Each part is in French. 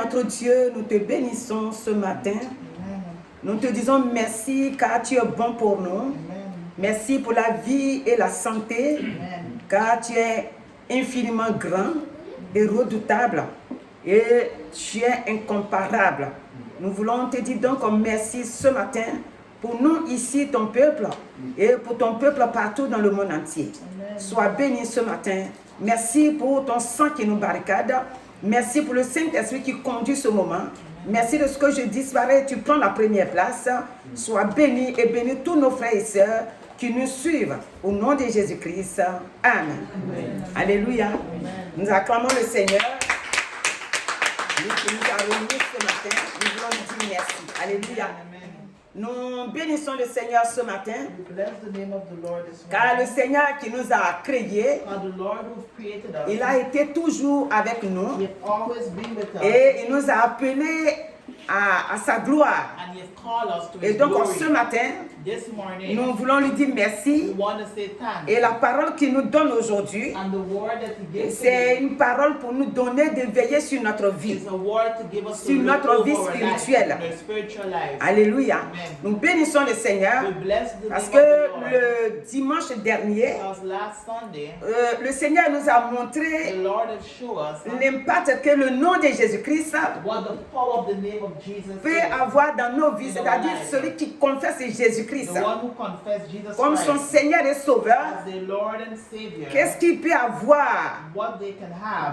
notre Dieu, nous te bénissons ce matin. Nous te disons merci car tu es bon pour nous. Merci pour la vie et la santé, car tu es infiniment grand et redoutable et tu es incomparable. Nous voulons te dire donc merci ce matin pour nous ici, ton peuple, et pour ton peuple partout dans le monde entier. Sois béni ce matin. Merci pour ton sang qui nous barricade. Merci pour le Saint-Esprit qui conduit ce moment. Merci de ce que je disparais, tu prends la première place. Sois béni et bénis tous nos frères et sœurs qui nous suivent. Au nom de Jésus-Christ. Amen. Alléluia. Nous acclamons le Seigneur. Lui qui nous a réunis ce matin. Nous voulons lui dire merci. Alléluia. Nous bénissons le Seigneur ce matin, car le Seigneur qui nous a créés, il a été toujours avec nous et il nous a appelés à sa gloire. Et donc ce matin, nous voulons lui dire merci. Et la parole qu'il nous donne aujourd'hui, c'est une parole pour nous donner de veiller sur notre vie, sur notre vie spirituelle. Alléluia. Nous bénissons le Seigneur parce que le dimanche dernier, le Seigneur nous a montré l'impact que le nom de Jésus-Christ peut avoir dans nos vies, c'est-à-dire celui qui confesse Jésus-Christ comme son Seigneur et Sauveur. Qu'est-ce qu'il peut avoir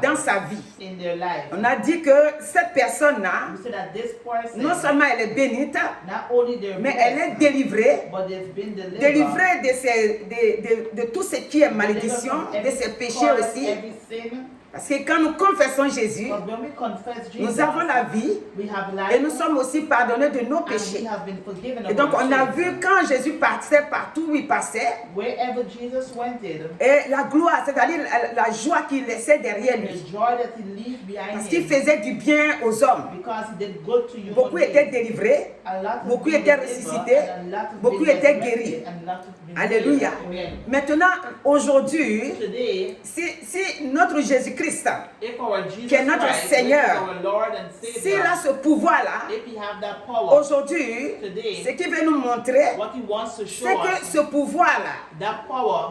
dans sa vie? On a dit que cette personne-là, non seulement elle est bénite, mais elle est délivrée de tout ce qui est malédiction, de ses péchés aussi. Parce que quand nous confessons Jésus, nous avons la vie et nous sommes aussi pardonnés de nos péchés. Et donc on a vu quand Jésus passait partout où il passait, et la gloire, c'est-à-dire la joie qu'il laissait derrière lui. Parce qu'il faisait du bien aux hommes. Beaucoup étaient délivrés, beaucoup étaient ressuscités, beaucoup étaient guéris. Alléluia. Maintenant, aujourd'hui, si notre Jésus-Christ, qui est notre Seigneur, s'il a ce pouvoir-là, aujourd'hui, ce qu'il veut nous montrer, c'est que ce pouvoir-là,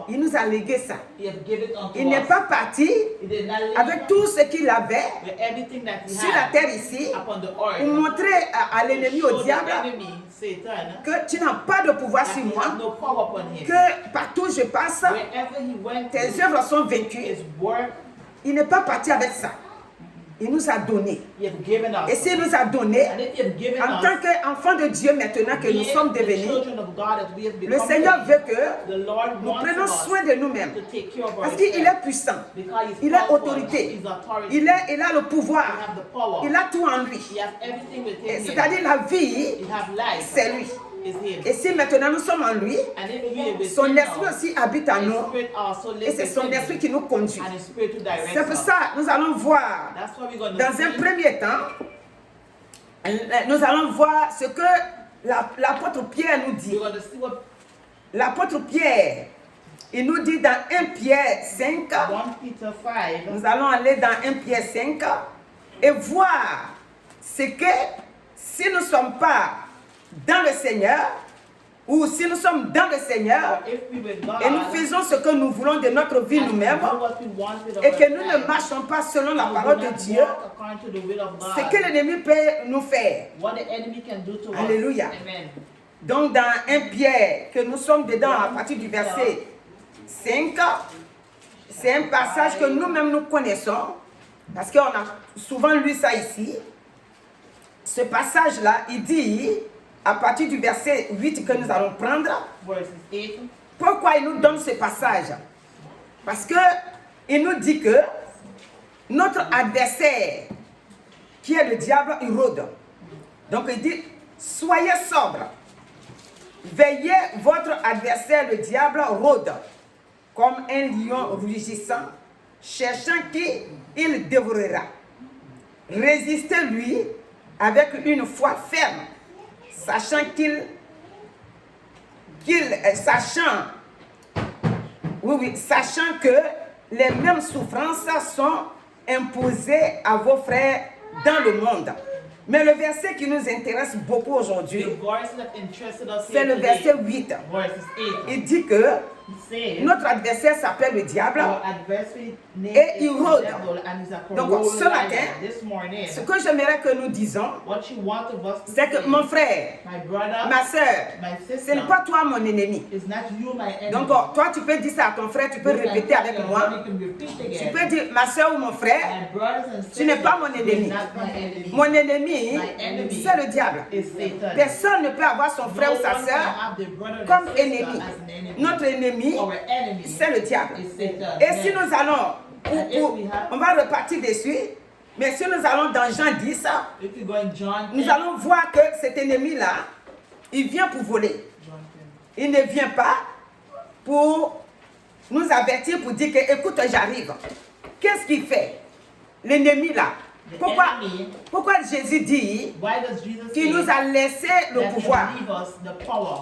il nous a légué ça. Il n'est pas parti avec tout ce qu'il avait sur la terre ici pour montrer à l'ennemi, au diable, que tu n'as pas de pouvoir sur moi, que partout où je passe, tes œuvres sont vaincues. Il n'est pas parti avec ça. Il nous a donné. Et s'il nous a donné, en tant qu'enfants de Dieu maintenant que nous sommes devenus, le Seigneur veut que nous prenions soin de nous-mêmes. Parce qu'il est puissant. Il a autorité. Il a le pouvoir. Il a tout en lui. C'est-à-dire la vie, c'est lui. Et si maintenant nous sommes en lui, son esprit aussi habite en nous. Et c'est son esprit qui nous conduit. C'est pour ça que nous allons voir, dans un premier temps, nous allons voir ce que l'apôtre Pierre nous dit. L'apôtre Pierre, il nous dit dans 1 Pierre 5, nous allons aller dans 1 Pierre 5 et voir ce que, si nous ne sommes pas dans le Seigneur, ou si nous sommes dans le Seigneur et nous faisons ce que nous voulons de notre vie nous-mêmes et que nous ne marchons pas selon la parole de Dieu, ce que l'ennemi peut nous faire. Alléluia. Donc dans 1 Pierre, que nous sommes dedans à partir du verset 5, c'est un passage que nous-mêmes nous connaissons parce qu'on a souvent lu ça ici. Ce passage-là, il dit, à partir du verset 8 que nous allons prendre, pourquoi il nous donne ce passage? Parce qu'il nous dit que notre adversaire, qui est le diable, il rôde. Donc il dit, soyez sobres. Veillez, votre adversaire, le diable, rôde, comme un lion rugissant, cherchant qui il dévorera. Résistez-lui avec une foi ferme, sachant sachant que les mêmes souffrances sont imposées à vos frères dans le monde. Mais le verset qui nous intéresse beaucoup aujourd'hui, c'est le verset 8. Il dit que notre adversaire s'appelle le diable et il rôde. Donc ce matin, ce que j'aimerais que nous disons, c'est que mon frère, ma soeur, ce n'est pas toi mon ennemi. Donc toi tu peux dire ça à ton frère, tu peux répéter avec moi. Tu peux dire ma soeur ou mon frère, tu n'es pas mon ennemi. Mon ennemi, c'est le diable. Personne ne peut avoir son frère ou sa soeur comme ennemi. Notre ennemi, c'est le diable. Et si nous allons, on va repartir dessus, mais si nous allons dans Jean 10, nous allons voir que cet ennemi-là, il vient pour voler. Il ne vient pas pour nous avertir, pour dire que, écoute, j'arrive. Qu'est-ce qu'il fait? L'ennemi là. Pourquoi Jésus dit qu'il nous a laissé le pouvoir?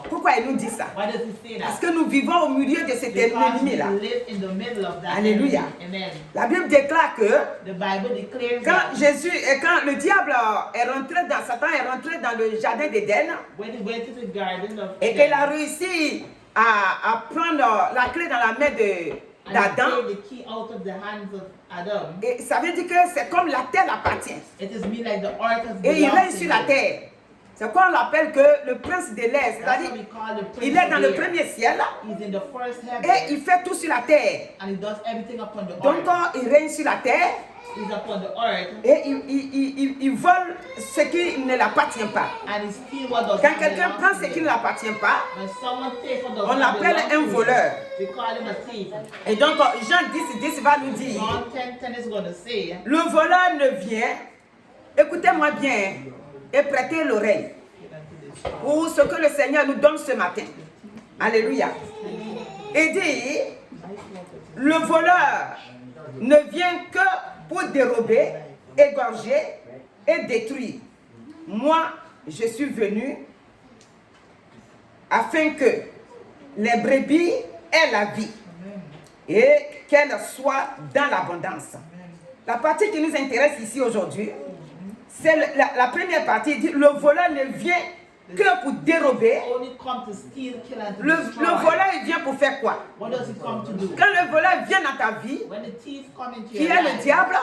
Pourquoi il nous dit ça? Parce que nous vivons au milieu de cet ennemi-là. Alléluia. La Bible déclare que quand le diable est rentré dans Satan, est rentré dans le jardin d'Éden et qu'il a réussi à prendre la clé dans la main d'Adam. Et ça veut dire que c'est comme la terre appartient. Et il règne sur la terre. C'est quoi on l'appelle que le prince de l'air. C'est-à-dire, il est dans le premier ciel et il fait tout sur la terre. Donc il règne sur la terre. Et il vole ce qui ne l'appartient pas. Quand quelqu'un prend ce qui ne l'appartient pas, on l'appelle un voleur. Et donc Jean 10 va nous dire, le voleur ne vient, écoutez-moi bien et prêtez l'oreille pour ce que le Seigneur nous donne ce matin. Alléluia. Et dit, le voleur ne vient que pour dérober, égorger et détruire. Moi, je suis venu afin que les brebis aient la vie et qu'elles soient dans l'abondance. La partie qui nous intéresse ici aujourd'hui, c'est la première partie. Il dit, le voleur ne vient que pour dérober. Le voleur, il vient pour faire quoi? Quand le voleur vient dans ta vie, qui est le diable,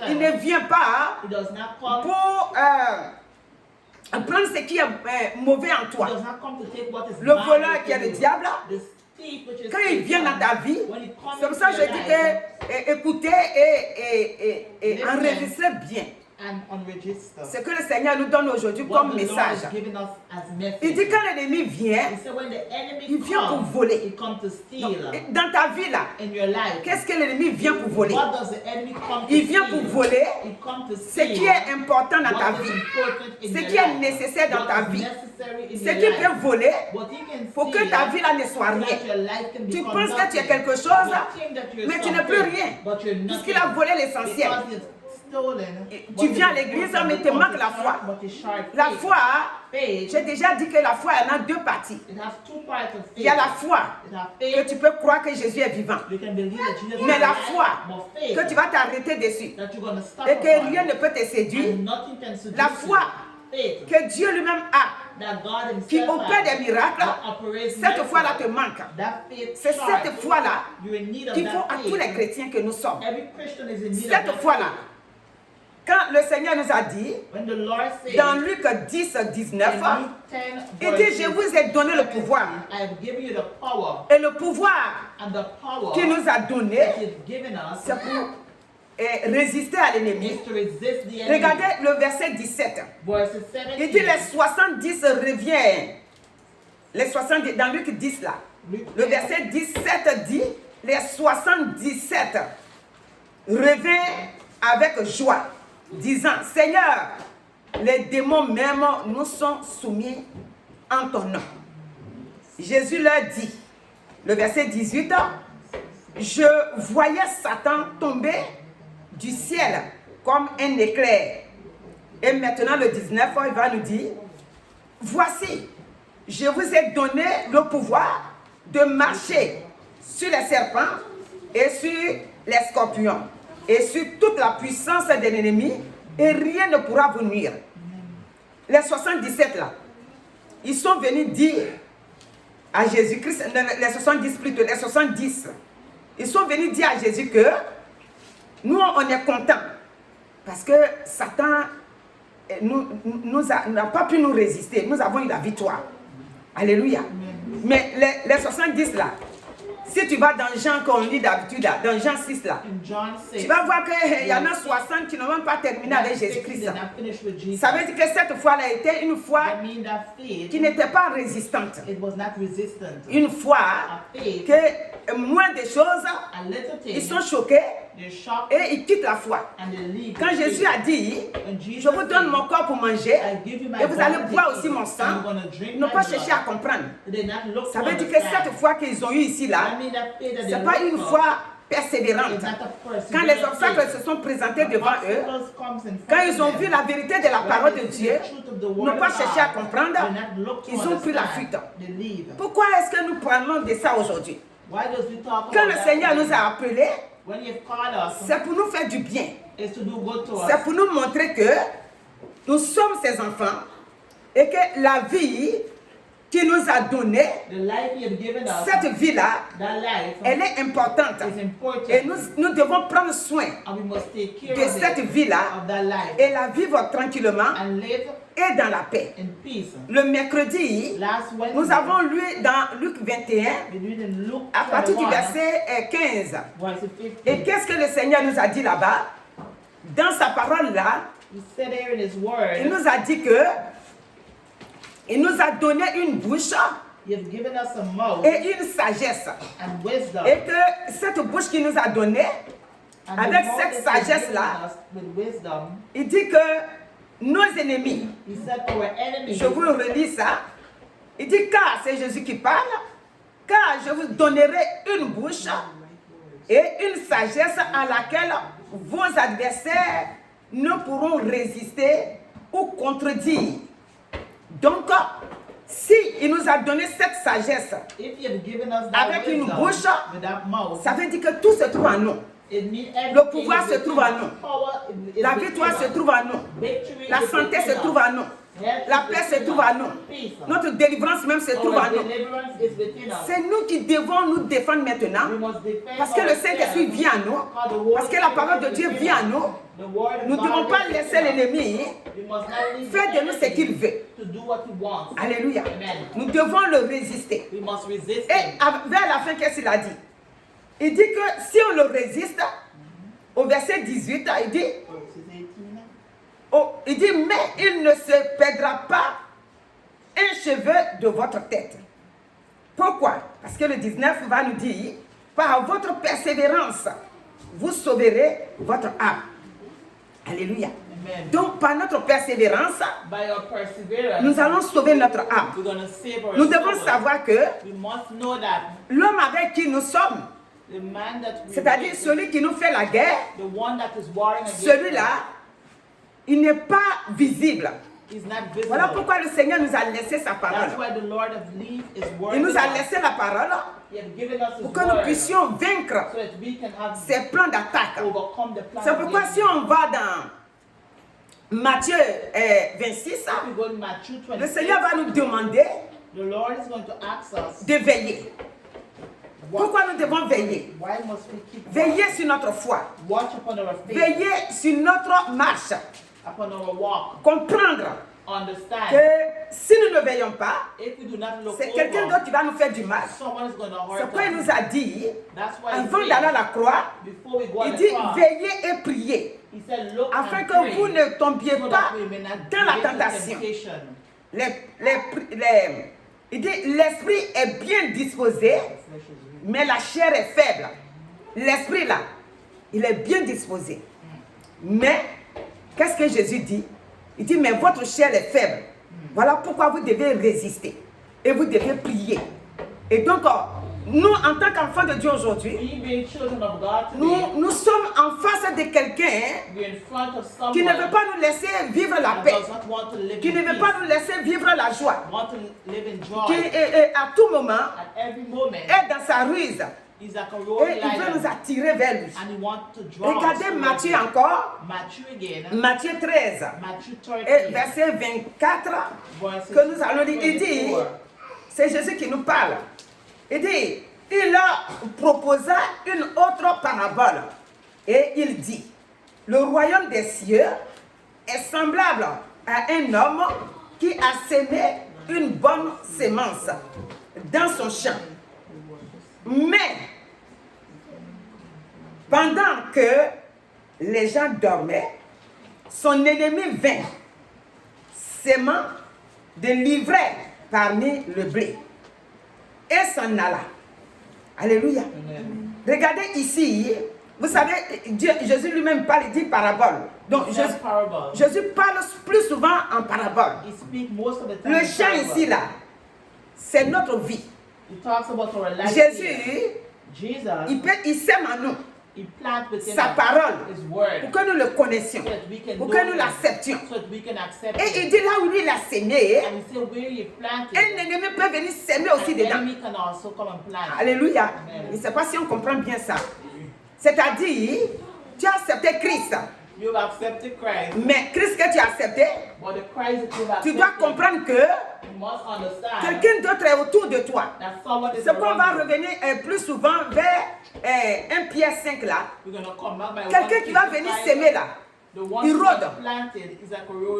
il ne vient pas pour prendre ce qui est mauvais en toi. Le voleur qui est le diable, quand il vient dans ta vie, c'est pour ça que je dis que écoutez et enregistrez bien. Ce que le Seigneur nous donne aujourd'hui comme message. Il dit quand l'ennemi vient, il vient pour voler. Dans ta vie là, qu'est-ce que l'ennemi vient pour voler? Il vient pour voler ce qui est important dans ta vie, ce qui est nécessaire dans ta vie. Ce qui peut voler pour que ta vie là ne soit rien. Tu penses que tu as quelque chose, mais tu n'as plus rien, puisqu'il a volé l'essentiel. Tu viens à l'église, mais te manque la foi. La foi, j'ai déjà dit que la foi, elle a deux parties. Il y a la foi que tu peux croire que Jésus est vivant. Mais la foi que tu vas t'arrêter dessus et que rien ne peut te séduire. La foi que Dieu lui-même a, qui opère des miracles, cette foi-là te manque. C'est cette foi-là qu'il faut à tous les chrétiens que nous sommes. Cette foi-là. Quand le Seigneur nous a dit, dans Luc 10, 19, il dit, je vous ai donné le pouvoir. Et le pouvoir qu'il nous a donné, c'est pour résister à l'ennemi. Regardez le verset 17. Il dit, les 70 reviennent. Les 70, dans Luc 10 là. Le verset 17 dit, les 77 reviennent avec joie, disant, Seigneur, les démons même nous sont soumis en ton nom. Jésus leur dit, le verset 18, je voyais Satan tomber du ciel comme un éclair. Et maintenant le 19, il va nous dire, voici, je vous ai donné le pouvoir de marcher sur les serpents et sur les scorpions et sur toute la puissance de l'ennemi, Et rien ne pourra vous nuire. Les 77 là, ils sont venus dire à Jésus-Christ, les 70 plutôt, les 70, ils sont venus dire à Jésus que nous, on est contents parce que Satan n'a pas pu nous résister. Nous avons eu la victoire. Alléluia. Mais les 70 là, si tu vas dans Jean qu'on lit d'habitude, dans Jean 6 là, tu vas voir qu'il y en a 60 qui n'ont même pas terminé avec Jésus-Christ. Ça veut dire que cette foi-là était une foi qui n'était pas résistante. Une foi que moins de choses, ils sont choqués et ils quittent la foi. Quand Jésus a dit, je vous donne mon corps pour manger et vous allez boire aussi mon sang, ils n'ont pas cherché à comprendre. Ça veut dire que cette foi qu'ils ont eue ici là, ce n'est pas une foi persévérante. Quand les obstacles se sont présentés devant eux, quand ils ont vu la vérité de la parole de Dieu, ils n'ont pas cherché à comprendre, ils ont pris la fuite. Pourquoi est-ce que nous parlons de ça aujourd'hui? Quand le Seigneur nous a appelés, c'est pour nous faire du bien. C'est pour nous montrer que nous sommes ses enfants et que la vie qu'il nous a donnée, cette vie-là, elle est importante. Et nous devons prendre soin de cette vie-là et la vivre tranquillement et dans la paix. Le mercredi, nous avons lu dans Luc 21, à partir du verset 15. Et qu'est-ce que le Seigneur nous a dit là-bas? Dans sa parole-là, il nous a dit que il nous a donné une bouche et une sagesse. Et que cette bouche qu'il nous a donnée, avec cette sagesse-là, il dit que nos ennemis, je vous relis ça, il dit car c'est Jésus qui parle, car je vous donnerai une bouche et une sagesse à laquelle vos adversaires ne pourront résister ou contredire. Donc, si il nous a donné cette sagesse avec une bouche, ça veut dire que tout se trouve en nous. Le pouvoir se trouve en nous. La victoire se trouve en nous. La santé se trouve en nous. La paix se trouve en nous. Notre délivrance même se trouve en nous. C'est nous qui devons nous défendre maintenant. Parce que le Saint-Esprit vient à nous. Parce que la parole de Dieu vient à nous. Nous ne devons pas laisser l'ennemi faire de nous ce qu'il veut. Alléluia. Nous devons le résister. Et vers la fin, qu'est-ce qu'il a dit? Il dit que si on le résiste, au verset 18, il dit, mais il ne se perdra pas un cheveu de votre tête. Pourquoi? Parce que le 19 va nous dire, par votre persévérance, vous sauverez votre âme. Alléluia. Amen. Donc, par notre persévérance, nous allons sauver notre âme. Nous devons savoir que l'homme avec qui nous sommes, c'est-à-dire celui qui nous fait la guerre, celui-là, il n'est pas visible. Voilà pourquoi le Seigneur nous a laissé sa parole. Il nous a laissé la parole pour que nous puissions vaincre ces plans d'attaque. C'est pourquoi si on va dans Matthieu 26, le Seigneur va nous demander de veiller. Pourquoi nous devons veiller? Veiller sur notre foi. Veiller sur notre marche. Comprendre que si nous ne veillons pas, c'est quelqu'un d'autre qui va nous faire du mal. C'est pourquoi il nous a dit, avant d'aller à la croix, il dit veillez et priez, afin que vous ne tombiez pas dans la tentation. Il dit l'esprit est bien disposé, mais la chair est faible. L'esprit là, il est bien disposé. Mais qu'est-ce que Jésus dit? Il dit, mais votre chair est faible. Voilà pourquoi vous devez résister. Et vous devez prier. Et donc, nous, en tant qu'enfants de Dieu aujourd'hui, nous sommes en face de quelqu'un qui ne veut pas nous laisser vivre la paix. Qui ne veut pas nous laisser vivre la joie. Qui à tout moment est dans sa ruse. Et il veut nous attirer vers lui. Regardez Matthieu encore. Matthieu 13. Et verset 24 que nous allons lire. Il dit, c'est Jésus qui nous parle. Il dit, il leur proposa une autre parabole. Et il dit, le royaume des cieux est semblable à un homme qui a semé une bonne sémence dans son champ. Mais, pendant que les gens dormaient, son ennemi vint, sémant de l'ivraie parmi le blé, et s'en alla. Alléluia. Amen. Regardez ici, vous savez, Jésus lui-même parle, il dit parabole. Donc, Jésus parle plus souvent en parabole. Le champ ici, là, c'est notre vie. Jésus, il sème en nous sa parole pour que nous le connaissions, pour que nous l'acceptions. Et il dit là où lui il a sémé, un ennemi peut venir s'aimer aussi dedans. Alléluia. Je ne sais pas si on comprend bien ça. C'est-à-dire, tu as accepté Christ. Mais Christ que tu as accepté, tu dois comprendre que quelqu'un d'autre est autour de toi. C'est qu'on va revenir plus souvent vers 1 Pierre 5 là. Quelqu'un qui va venir s'aimer là, il rôde.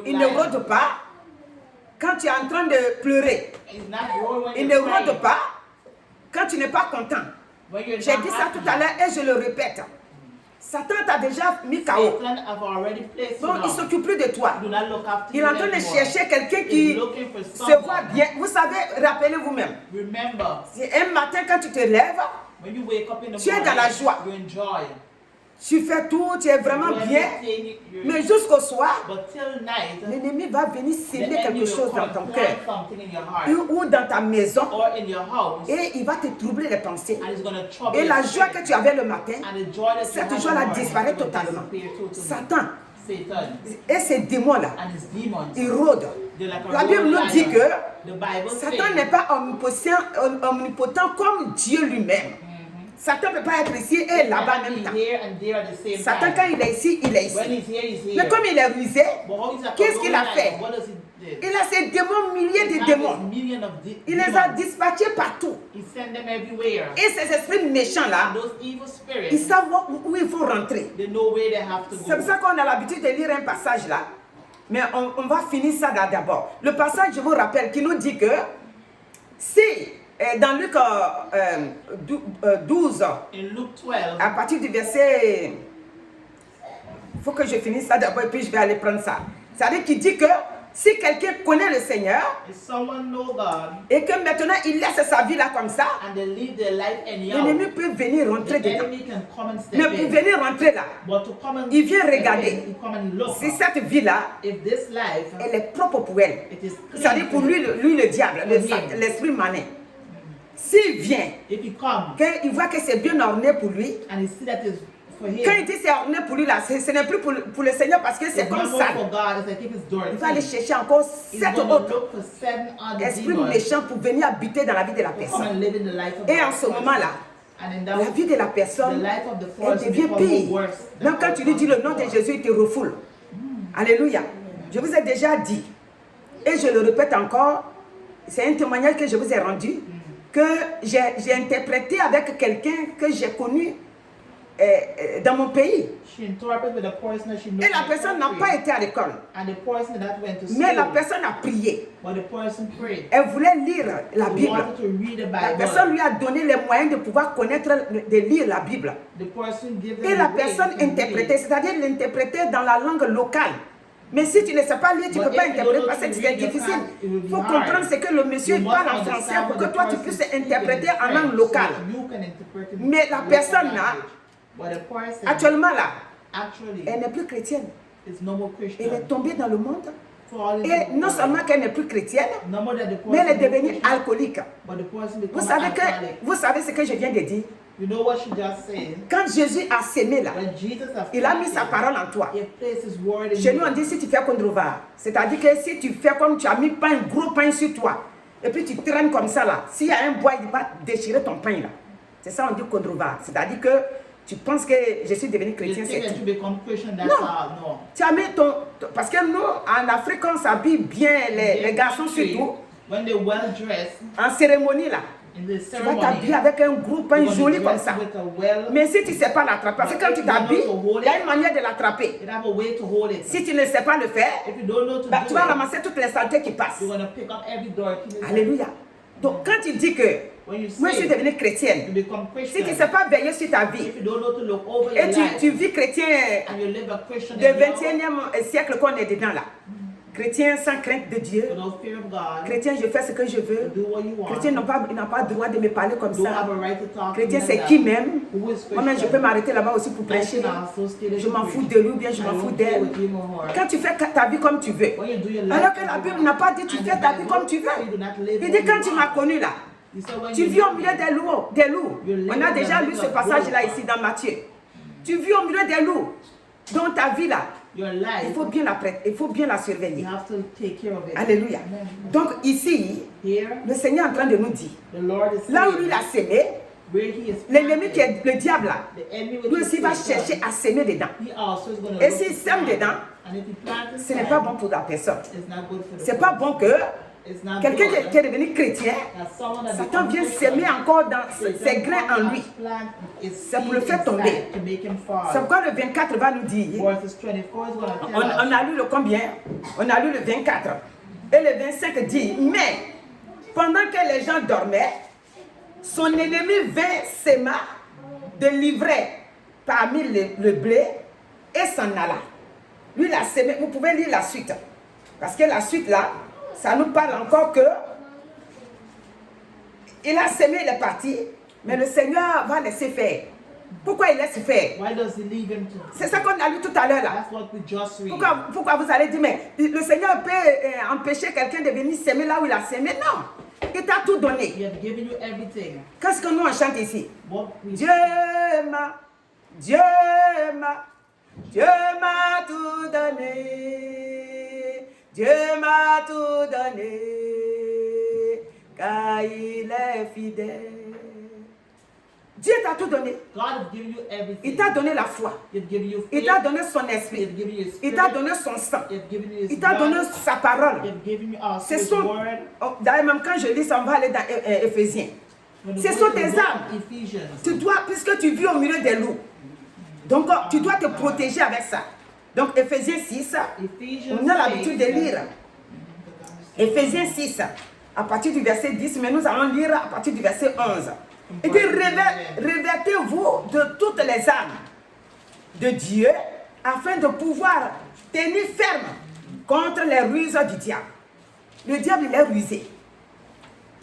Il ne rôde pas quand tu es en train de pleurer. Il ne rôde pas quand tu n'es pas content. J'ai dit ça tout à l'heure et je le répète. Satan t'a déjà mis KO. Donc il ne s'occupe plus de toi. Il est en train de chercher quelqu'un qui se voit bien. Vous savez, rappelez vous-même. Un matin quand tu te lèves, tu es dans la joie. Tu fais tout, tu es vraiment bien. Mais jusqu'au soir, l'ennemi va venir s'aimer quelque chose dans ton cœur ou dans ta maison. Et il va te troubler les pensées. Et la joie que tu avais le matin, cette joie-là disparaît totalement. Satan et ces démons-là, ils rôdent. La Bible nous dit que Satan n'est pas omnipotent comme Dieu lui-même. Satan ne peut pas être ici et là-bas en même temps. Satan, quand il est ici, il est ici. Mais comme il est rusé, qu'est-ce qu'il a fait? Il a ces démons, milliers de démons. Il les a dispatchés partout. Et ces esprits méchants-là, ils savent où il faut rentrer. C'est pour ça qu'on a l'habitude de lire un passage là. Mais on va finir ça là d'abord. Le passage, je vous rappelle, qui nous dit que si... dans Luc 12, à partir du verset, il faut que je finisse ça d'abord et puis je vais aller prendre ça. C'est-à-dire qu'il dit que si quelqu'un connaît le Seigneur et que maintenant il laisse sa vie là comme ça, l'ennemi peut venir rentrer dedans. Mais pour venir rentrer là, il vient regarder si cette vie là, elle est propre pour elle. C'est-à-dire pour lui le diable, l'esprit manin. S'il vient, qu'il voit que c'est bien orné pour lui, quand il dit c'est orné pour lui là, ce n'est plus pour le Seigneur parce que c'est comme ça. Il va aller chercher encore 7 autres esprits méchants pour venir habiter dans la vie de la personne. Et en ce moment-là, la vie de la personne, elle devient pire. Même quand tu lui dis le nom de Jésus, il te refoule. Alléluia. Je vous ai déjà dit, et je le répète encore, c'est un témoignage que je vous ai rendu, que j'ai interprété avec quelqu'un que j'ai connu dans mon pays. Et la personne n'a pas été à l'école. Mais la personne a prié. Elle voulait lire la Bible. La personne lui a donné les moyens de pouvoir connaître, de lire la Bible. Et la personne interprétait, c'est-à-dire l'interprétait dans la langue locale. Mais si tu ne sais pas lire, tu ne peux pas interpréter parce que c'est difficile. Il faut comprendre ce que le monsieur parle en français pour que toi tu puisses interpréter en langue locale. Mais la personne là, actuellement là, elle n'est plus chrétienne. Elle est tombée dans le monde. Et non seulement qu'elle n'est plus chrétienne, mais elle est devenue alcoolique. Vous savez ce que je viens de dire? Quand Jésus a sémé là, il a mis sa parole en toi. Chez nous on dit si tu fais contre-var, c'est-à-dire que si tu fais comme tu as mis un gros pain sur toi, et puis tu traînes comme ça là, s'il y a un bois, il va déchirer ton pain là. C'est ça on dit controverse. C'est-à-dire que tu penses que je suis devenu chrétien, c'est tout. Non. Tu as mis parce que nous, en Afrique, on s'habille bien, les garçons surtout. En cérémonie là. Tu vas t'habiller avec un groupe, un joli comme ça. Mais si tu ne sais pas l'attraper, parce que quand tu t'habilles, il y a une manière de l'attraper. Si tu ne sais pas le faire, bah, tu vas ramasser toutes les saletés qui passent. Alléluia. Donc quand tu dis que moi je suis devenue chrétienne, si tu ne sais pas veiller sur ta vie, et tu vis chrétien du 21e siècle qu'on est dedans là, chrétien sans crainte de Dieu, chrétien je fais ce que je veux, chrétien n'a pas le droit de me parler comme ça, chrétien c'est qui m'aime, moi-même je peux m'arrêter là-bas aussi pour prêcher, je m'en fous de lui ou bien je m'en fous d'elle. Quand tu fais ta vie comme tu veux, alors que la Bible n'a pas dit tu fais ta vie comme tu veux, il dit quand tu m'as connu là, tu vis au milieu des loups. On a déjà lu ce passage là ici dans Matthieu. Tu vis au milieu des loups, dans ta vie là. Il faut bien la surveiller. Alléluia. Donc ici, le Seigneur est en train de nous dire, là où il a sémé, l'ennemi qui est le diable là, lui aussi va chercher à s'aimer dedans. Et s'il sème dedans, ce n'est pas bon pour la personne. Ce n'est pas bon que quelqu'un qui est devenu chrétien, Satan vient s'aimer encore dans ses grains en lui. C'est pour le faire tomber. C'est pourquoi le 24 va nous dire, on a lu le combien? On a lu le 24. Et le 25 dit, mais pendant que les gens dormaient, son ennemi vint s'aima de l'ivraie parmi le blé et s'en alla. Lui, il a sémé. Vous pouvez lire la suite. Parce que la suite là, ça nous parle encore que il a sémé, il est parti, mais le Seigneur va laisser faire. Pourquoi il laisse faire? C'est ça qu'on a lu tout à l'heure là. Pourquoi vous allez dire, mais le Seigneur peut empêcher quelqu'un de venir s'aimer là où il a sémé? Non, il t'a tout donné. Qu'est-ce que nous on chante ici? Dieu m'a tout donné. Dieu m'a tout donné, car il est fidèle. Dieu t'a tout donné. Il t'a donné la foi. Il t'a donné son esprit. Il t'a donné son sang. Il t'a donné sa parole. C'est son... D'ailleurs, même quand je lis ça, on va aller dans Éphésiens. Ce sont tes armes. Tu dois, puisque tu vis au milieu des loups, donc tu dois te protéger avec ça. Donc, Éphésiens 6, on a l'habitude de lire. Éphésiens 6, à partir du verset 10, mais nous allons lire à partir du verset 11. Et puis, revêtez-vous de toutes les armes de Dieu, afin de pouvoir tenir ferme contre les ruses du diable. Le diable, il est rusé.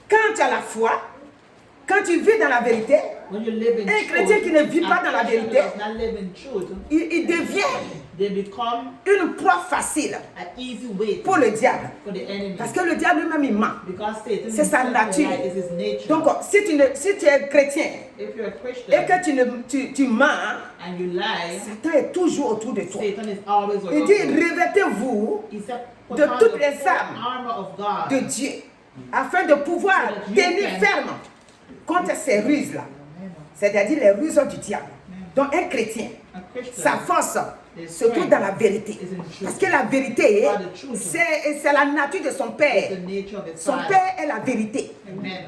Quand tu as la foi, quand tu vis dans la vérité, un chrétien qui ne vit pas dans la vérité, il devient une proie facile pour le diable. Parce que le diable lui-même, il ment. C'est sa nature. Donc, si tu es chrétien et que tu mens, Satan est toujours autour de toi. Il dit, revêtez-vous de toutes les armes de Dieu, afin de pouvoir tenir ferme contre ces ruses-là. C'est-à-dire les ruses du diable. Donc un chrétien, sa force se trouve dans la vérité. Parce que la vérité, c'est la nature de son Père. Son Père est la vérité.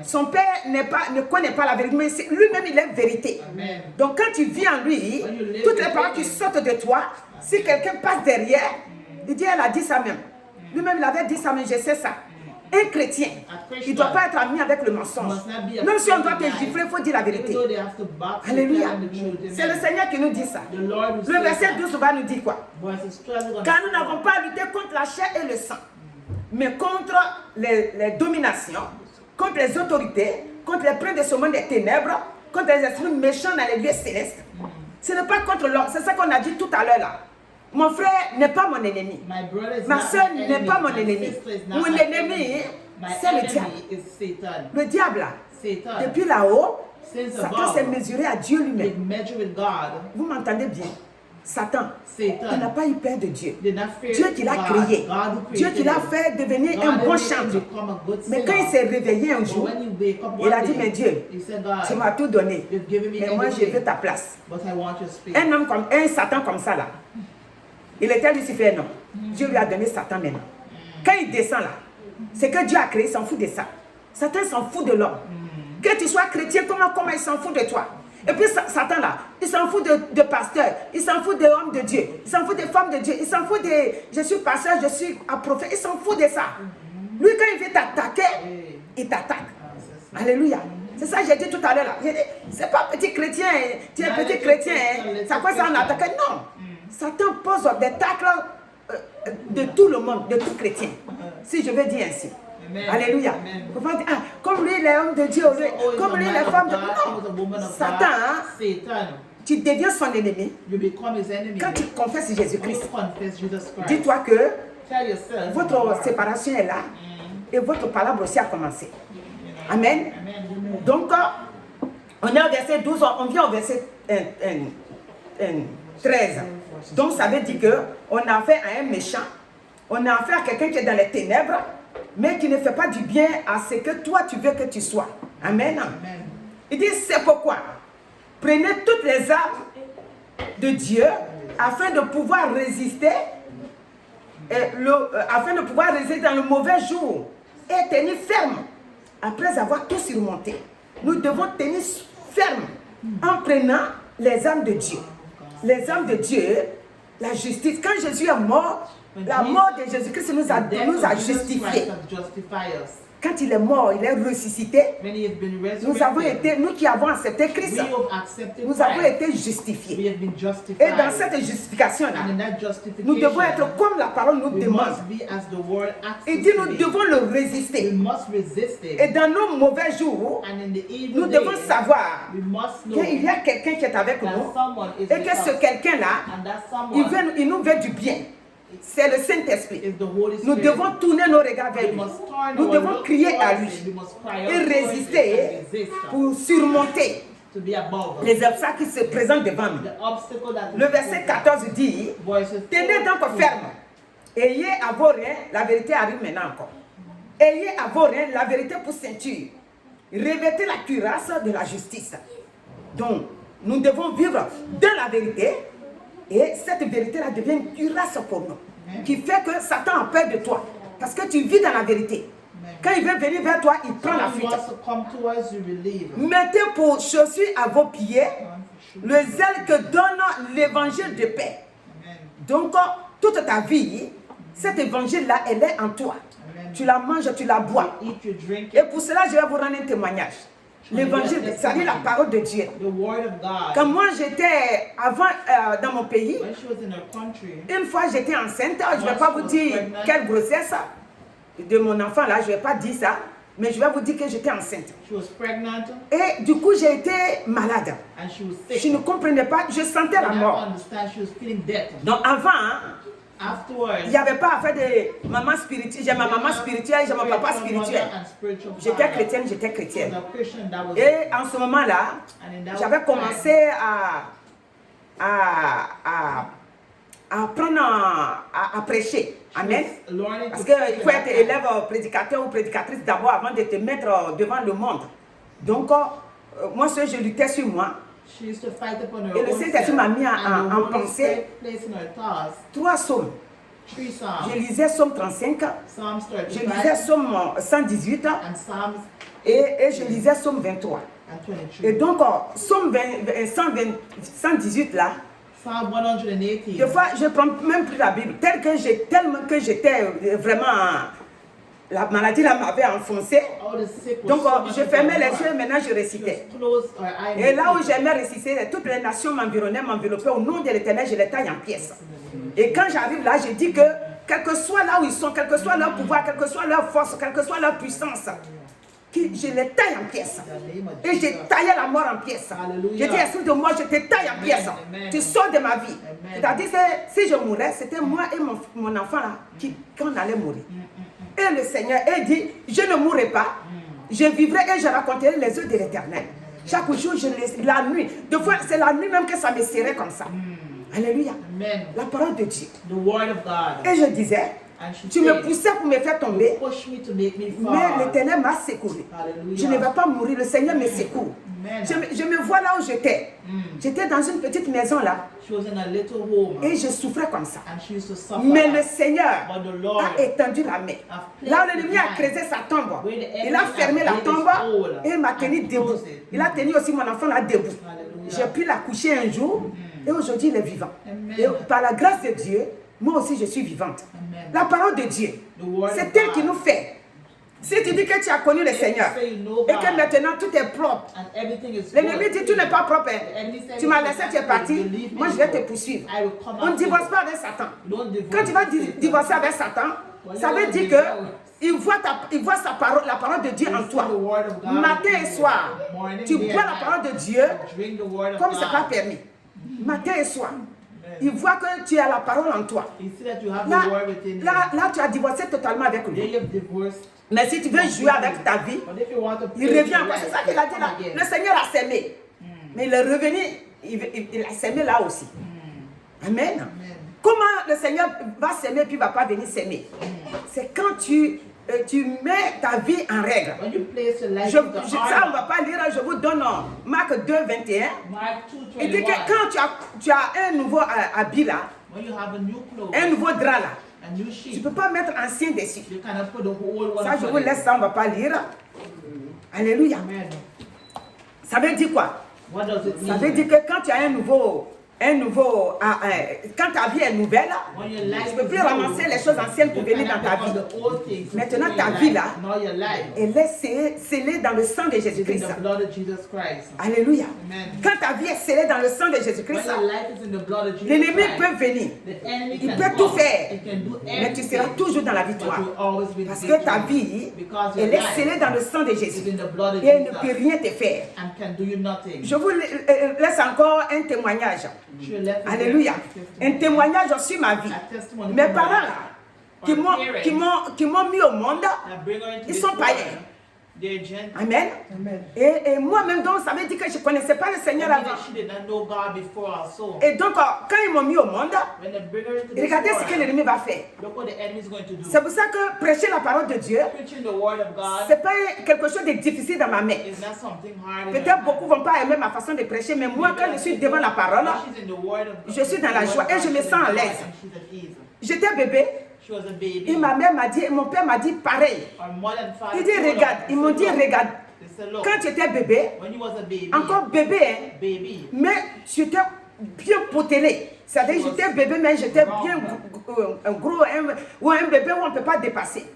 Son Père ne connaît pas la vérité, mais lui-même il est vérité. Donc quand tu vis en lui, toutes les paroles qui sortent de toi, si quelqu'un passe derrière, il dit elle a dit ça même. Lui-même il avait dit ça, mais je sais ça. Un chrétien, il ne doit pas être ami avec le mensonge. Même si on doit te gifler, il faut dire la vérité. Alléluia. C'est le Seigneur qui nous dit ça. Le verset 12 va nous dire quoi? Car nous n'avons pas à lutter contre la chair et le sang, mais contre les dominations, contre les autorités, contre les princes de ce monde des ténèbres, contre les esprits méchants dans les lieux célestes. Ce n'est pas contre l'homme. C'est ça qu'on a dit tout à l'heure là. Mon frère n'est pas mon ennemi. Ma soeur n'est pas mon ennemi. Mon ennemi, c'est le diable. Le diable, là, depuis là-haut, Satan s'est mesuré à Dieu lui-même. Vous m'entendez bien? Satan, il n'a pas eu peur de Dieu. Dieu qui l'a créé, Dieu qui l'a fait devenir un bon chanteur. Mais quand il s'est réveillé un jour, il a dit, mais Dieu, tu m'as tout donné, mais moi je veux ta place. Un Satan comme ça là, il était Lucifer, non. Dieu lui a donné Satan maintenant. Quand il descend là, c'est que Dieu a créé, il s'en fout de ça. Satan s'en fout de l'homme. Que tu sois chrétien, comment il s'en fout de toi? Et puis Satan là, il s'en fout de pasteurs, il s'en fout des hommes de Dieu, il s'en fout des femmes de Dieu, il s'en fout de je suis pasteur, je suis un prophète, il s'en fout de ça. Lui quand il veut t'attaquer, il t'attaque. Alléluia. C'est ça que j'ai dit tout à l'heure là. C'est pas petit chrétien, tu es petit chrétien, c'est quoi ça en attaquer? Non. Satan pose des tacles de tout le monde, de tout chrétien. Si je veux dire ainsi. Amen. Alléluia. Amen. Faut pas dire, comme lui, il est homme de Dieu, comme lui, les femmes de Dieu. Non. Satan, tu deviens son ennemi. Quand tu confesses Jésus-Christ, dis-toi que votre séparation est là et votre palabre aussi a commencé. Amen. Donc, on est au verset 12, on vient au verset 13. Donc, ça veut dire qu'on a affaire à un méchant, on a affaire à quelqu'un qui est dans les ténèbres, mais qui ne fait pas du bien à ce que toi tu veux que tu sois. Amen. Amen. Il dit, c'est pourquoi prenez toutes les armes de Dieu afin de pouvoir résister, afin de pouvoir résister dans le mauvais jour et tenir ferme après avoir tout surmonté. Nous devons tenir ferme en prenant les armes de Dieu. Les armes de Dieu, la justice. Quand Jésus est mort, la mort de Jésus-Christ nous a justifiés. Quand il est mort, il est ressuscité. Nous avons été, nous qui avons accepté Christ, nous avons été justifiés. Et dans cette justification-là, nous devons être comme la parole nous demande. Il dit nous devons le résister. Et dans nos mauvais jours, nous devons savoir qu'il y a quelqu'un qui est avec nous et que ce quelqu'un-là, il nous veut du bien. C'est le Saint-Esprit. Nous devons tourner nos regards vers lui. Nous devons crier à lui et résister pour surmonter les obstacles qui se présentent devant nous. Le verset 14 dit, tenez donc ferme. Ayez à vos reins, la vérité arrive maintenant encore. Ayez à vos reins la vérité pour ceinture. Revêtez la cuirasse de la justice. Donc, nous devons vivre dans la vérité. Et cette vérité-là devient une cuirasse pour nous. Amen. Qui fait que Satan a peur de toi. Parce que tu vis dans la vérité. Amen. Quand il veut venir vers toi, il prend la fuite. Mettez pour chaussures à vos pieds le zèle que donne l'évangile de paix. Amen. Donc, toute ta vie, cet évangile-là, elle est en toi. Amen. Tu la manges, tu la bois. Et pour cela, je vais vous rendre un témoignage. L'évangile, c'est-à-dire la parole de Dieu. Quand moi j'étais avant dans mon pays, une fois j'étais enceinte, je ne vais pas vous dire quelle grossesse de mon enfant là, je ne vais pas dire ça, mais je vais vous dire que j'étais enceinte. Et du coup j'ai été malade. Je ne comprenais pas, je sentais la mort. Donc avant, il n'y avait pas affaire de maman spirituelle. J'ai ma maman spirituelle, j'ai mon papa spirituel. J'étais chrétienne. Et en ce moment-là, j'avais commencé à prêcher. Amen. Parce qu'il faut être élève, prédicateur ou prédicatrice d'abord avant de te mettre devant le monde. Donc, moi, je luttais sur moi. Et le Saint-Esprit m'a mis en pensée 3 psaumes. Je lisais Psaume 35, je lisais Psaume 118 et je lisais Psaume 23. Et donc, Psaume 118 là, des fois je ne prends même plus la Bible, tellement que j'étais vraiment... La maladie là m'avait enfoncé. Donc je fermais les yeux et maintenant je récitais. Et là où j'aimais réciter, toutes les nations m'environnaient, m'enveloppaient. Au nom de l'Éternel, je les taille en pièces. Et quand j'arrive là, je dis que quel que soit là où ils sont, quel que soit leur pouvoir, quelle que soit leur force, quelle que soit leur puissance, je les taille en pièces. Et j'ai taillé la mort en pièces. J'ai dit, esprit de moi, je te taille en pièces. Tu sors de ma vie. C'est-à-dire que si je mourais, c'était moi et mon enfant là qu'on allait mourir. Et le Seigneur a dit, je ne mourrai pas, je vivrai et je raconterai les œuvres de l'Éternel. Chaque jour, la nuit, des fois c'est la nuit même que ça me serrait comme ça. Alléluia. Amen. La parole de Dieu. The word of God. Et je disais, tu me poussais pour me faire tomber, mais l'Éternel m'a secouru. Je ne vais pas mourir, le Seigneur me secourt. Je me vois là où j'étais. J'étais dans une petite maison là. Et je souffrais comme ça. Mais le Seigneur a étendu la main. Là où l'ennemi a creusé sa tombe, il a fermé la tombe et il m'a tenu debout. Il a tenu aussi mon enfant là debout. J'ai pu la coucher un jour et aujourd'hui il est vivant. Et par la grâce de Dieu, moi aussi je suis vivante. La parole de Dieu, c'est elle qui nous fait. Si tu dis que tu as connu le Seigneur et que maintenant tout est propre, l'ennemi dit tu n'es pas propre, tu m'as laissé, tu es parti, moi je vais te poursuivre. On ne divorce pas avec Satan. Quand tu vas divorcer avec Satan, ça veut dire que il voit la parole de Dieu en toi. Matin et soir, tu bois la parole de Dieu comme ce n'est pas permis. Matin et soir. Il voit que tu as la parole en toi. Là, tu as divorcé totalement avec lui. Mais si tu veux jouer avec ta vie, il revient encore. C'est ça qu'il a dit là. Le Seigneur a sémé. Mais il est revenu, il a sémé là aussi. Amen. Comment le Seigneur va s'aimer puis il ne va pas venir s'aimer? C'est quand tu mets ta vie en règle. Ça, on ne va pas lire, je vous donne Marc 2, 21. Il dit que quand tu as un nouveau habit là, un nouveau drap là, tu ne peux pas mettre ancien dessus. Ça, je vous laisse ça, on ne va pas lire. Alléluia. Ça veut dire quoi? Ça veut dire que quand tu as quand ta vie est nouvelle, tu ne peux plus ramasser les choses anciennes pour venir dans ta vie. Maintenant, ta vie là, elle est scellée dans le sang de Jésus-Christ. Alléluia. Quand ta vie est scellée dans le sang de Jésus-Christ, l'ennemi peut venir. Il peut tout faire. Mais tu seras toujours dans la victoire. Parce que ta vie, elle est scellée dans le sang de Jésus. Et elle ne peut rien te faire. Je vous laisse encore un témoignage. Alléluia. Un témoignage sur ma vie. Mes parents qui m'ont mis au monde, ils sont païens. Amen. Et moi-même, donc, ça veut dire que je ne connaissais pas le Seigneur avant. Et donc, quand ils m'ont mis au monde, regardez ce que l'ennemi va faire. C'est pour ça que prêcher la parole de Dieu, ce n'est pas quelque chose de difficile dans ma main. Peut-être beaucoup ne vont pas aimer ma façon de prêcher, mais moi, quand je suis devant la parole, je suis dans la joie et je me sens à l'aise. J'étais bébé. Et ma mère m'a dit, mon père m'a dit pareil. Il dit regarde, ils m'ont dit regarde, quand tu étais bébé, encore bébé, hein, mais j'étais bien potelé. C'est-à-dire j'étais bébé, mais j'étais bien gros, ou un bébé où on ne peut pas dépasser.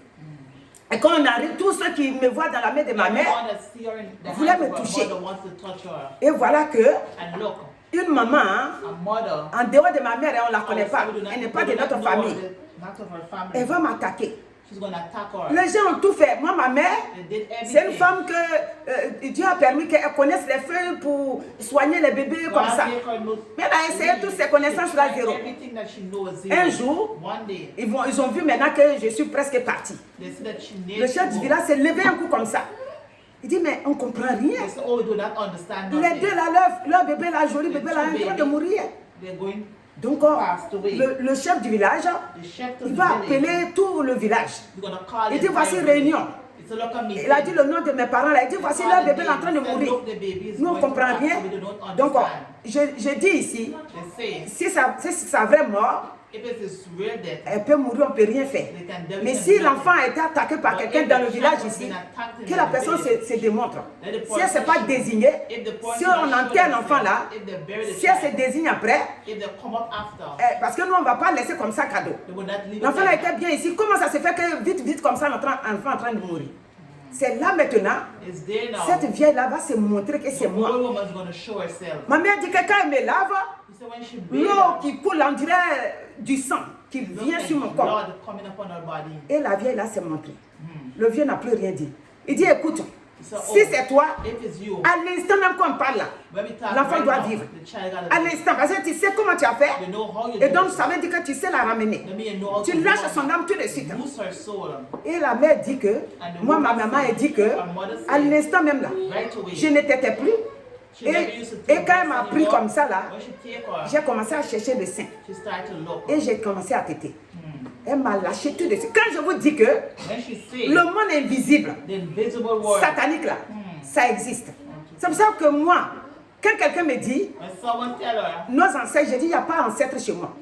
Et quand on arrive, tous ceux qui me voient dans la main de ma mère voulaient me toucher. Et voilà que une maman, en dehors de ma mère, on ne la connaît pas, elle n'est pas de notre famille. Elle va m'attaquer. Les gens ont tout fait. Moi, ma mère, c'est une femme que Dieu a permis qu'elle connaisse les feuilles pour soigner les bébés comme ça. Mais elle a essayé toutes ses connaissances là zéro. Un jour, ils ont vu maintenant que je suis presque partie. Le chef du village s'est levé un coup comme ça. Il dit, mais on ne comprend rien. Les deux là, leur bébé là, joli bébé là, est en train de mourir. Donc, le chef du village, il va appeler tout le village. Il dit, voici réunion. Il a dit le nom de mes parents là. Il dit, voici leur bébé en train de mourir. Nous, on ne comprend rien. Donc, je dis ici, si c'est sa vraie mort, elle peut mourir, on ne peut rien faire. Mais si l'enfant a été attaqué par quelqu'un dans le village ici, que la personne se démontre. Si elle ne s'est pas désignée, si on enterre l'enfant là, si elle se désigne après, parce que nous on ne va pas laisser comme ça cadeau. L'enfant a été bien ici, comment ça se fait que vite comme ça l'enfant est en train de mourir? C'est là maintenant, cette vieille là va se montrer que c'est moi. Ma mère dit que quand elle me lave, l'eau qui coule, on dirait du sang qui vient sur mon corps. Et la vieille là s'est montrée. Le vieux n'a plus rien dit. Il dit, écoute, si c'est toi, à l'instant même qu'on parle là, l'enfant doit vivre. À l'instant, parce que tu sais comment tu as fait. Et donc ça veut dire que tu sais la ramener. Tu lâches son âme tout de suite. Et la mère dit que, moi ma maman a dit que, à l'instant même là, je ne t'étais plus. Et quand elle m'a pris comme ça là, j'ai commencé à chercher le sein. Et j'ai commencé à téter. Elle m'a lâché tout de suite. Quand je vous dis que le monde invisible, satanique là, ça existe. C'est pour ça que moi, quand quelqu'un me dit, nos ancêtres, je dis, il n'y a pas d'ancêtre chez moi.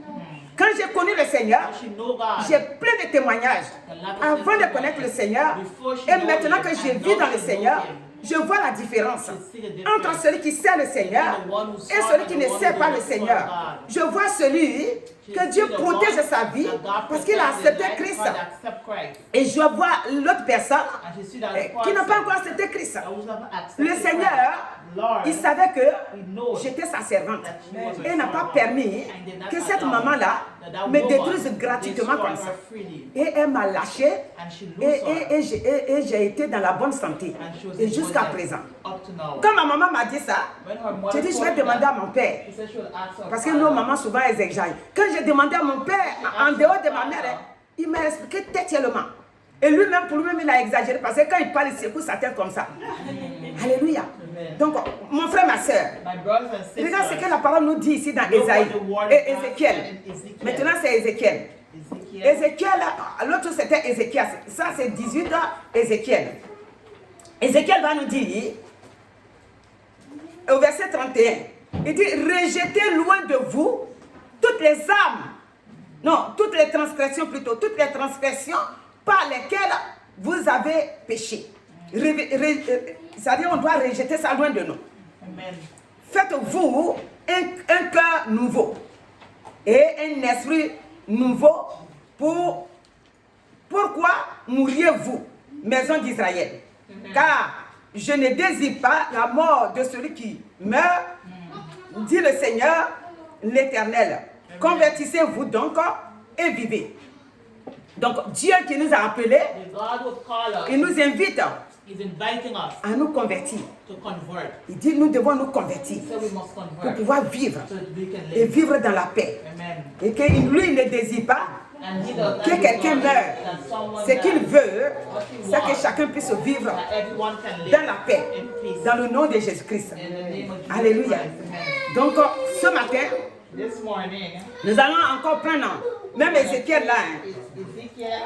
Quand j'ai connu le Seigneur, j'ai plein de témoignages. Avant de connaître le Seigneur, et maintenant que je vis dans le Seigneur, je vois la différence entre celui qui sait le Seigneur et celui qui ne sait pas le Seigneur. Je vois celui que Dieu protège sa vie parce qu'il a accepté Christ. Et je vois l'autre personne qui n'a pas encore accepté Christ. Le Seigneur, il savait que j'étais sa servante. Et n'a pas permis que cette maman-là me détruise gratuitement comme ça. Et elle m'a lâché et j'ai été dans la bonne santé. Et jusqu'à présent. Quand ma maman m'a dit ça, j'ai dit je vais demander à mon père. Parce que nos mamans souvent elles exagèrent. Quand j'ai demandé à mon père, en dehors de ma mère, il m'a expliqué tellement. Et lui-même, pour lui-même, il a exagéré. Parce que quand il parle, il secoue sa tête comme ça. Alléluia. Donc, mon frère, ma soeur, regarde ce que la parole nous dit ici dans Ésaïe et Ézéchiel. Maintenant, c'est Ézéchiel. Ézéchiel, l'autre c'était Ézéchiel. Ça, c'est 18 ans, Ézéchiel. Ézéchiel va nous dire, au verset 31, il dit, rejetez loin de vous toutes les âmes, non, toutes les transgressions plutôt, toutes les transgressions par lesquelles vous avez péché. C'est-à-dire, on doit rejeter ça loin de nous. Amen. Faites-vous un cœur nouveau et un esprit nouveau. Pourquoi mourriez-vous, maison d'Israël? Car je ne désire pas la mort de celui qui meurt, dit le Seigneur, l'Éternel. Convertissez-vous donc et vivez. Donc Dieu qui nous a appelés, il nous invite à nous convertir. Il dit nous devons nous convertir pour pouvoir vivre et vivre dans la paix. Et que lui ne désire pas que quelqu'un meure. Ce qu'il veut, c'est que chacun puisse vivre dans la paix, dans le nom de Jésus-Christ. Alléluia. Donc ce matin, nous allons encore prendre même Ézéchiel là.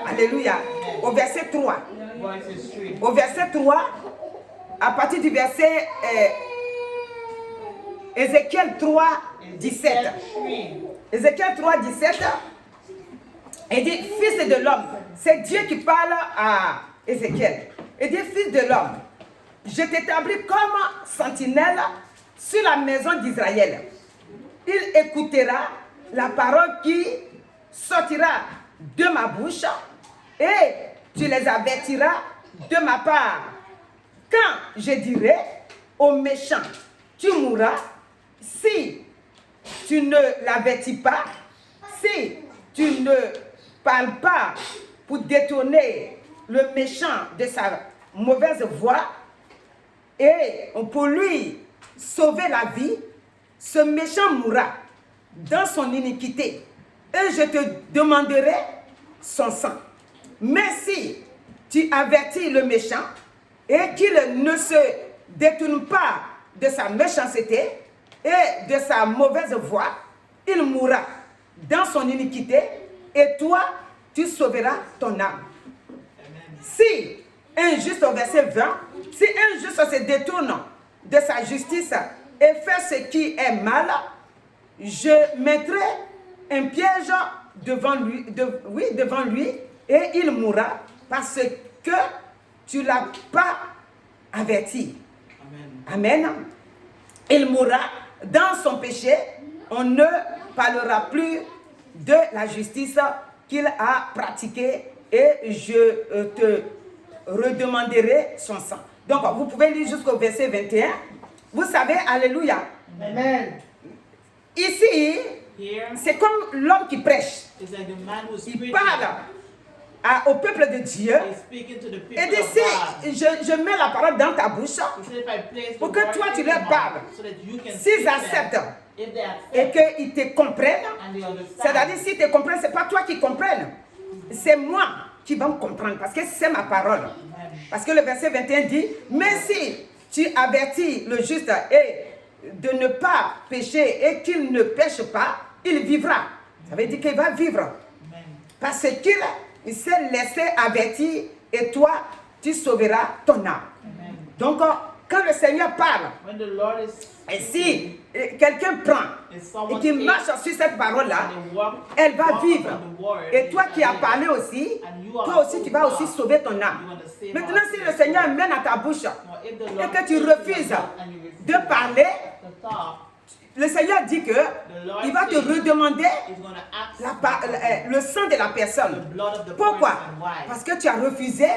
Alléluia. Au verset 3. Au verset 3, à partir du verset Ézéchiel 3, 17. Ézéchiel 3, 17. Il dit, fils de l'homme. C'est Dieu qui parle à Ézéchiel. Il dit, fils de l'homme, je t'établis comme sentinelle sur la maison d'Israël. Il écoutera la parole qui sortira de ma bouche et tu les avertiras de ma part. Quand je dirai aux méchants, tu mourras, si tu ne l'avertis pas, si tu ne parles pas pour détourner le méchant de sa mauvaise voie et pour lui sauver la vie, ce méchant mourra dans son iniquité et je te demanderai son sang. Mais si tu avertis le méchant et qu'il ne se détourne pas de sa méchanceté et de sa mauvaise voie, il mourra dans son iniquité et toi, tu sauveras ton âme. Si un juste, au verset 20, si un juste se détourne de sa justice et fait ce qui est mal, je mettrai un piège devant lui et il mourra parce que tu ne l'as pas averti. Amen. Amen. Il mourra dans son péché. On ne parlera plus de la justice qu'il a pratiquée et je te redemanderai son sang. Donc, vous pouvez lire jusqu'au verset 21. Vous savez, alléluia. Amen. Ici, c'est comme l'homme qui prêche. Il parle au peuple de Dieu. Et dit, si je mets la parole dans ta bouche, pour que toi tu leur parles, s'ils acceptent et qu'ils te comprennent, c'est-à-dire s'ils te comprennent, ce n'est pas toi qui comprennes, c'est moi qui vais me comprendre, parce que c'est ma parole. Parce que le verset 21 dit, mais si tu avertis le juste et de ne pas pécher et qu'il ne pêche pas, il vivra. Ça veut dire qu'il va vivre. Parce qu'il s'est laissé avertir et toi, tu sauveras ton âme. Donc, quand le Seigneur parle, et si quelqu'un prend et qui marche sur cette parole-là, elle va vivre. Et toi qui as parlé aussi, toi aussi tu vas aussi sauver ton âme. Maintenant, si le Seigneur mène à ta bouche et que tu refuses de parler, le Seigneur dit que il va te redemander le sang de la personne. Pourquoi? Parce que tu as refusé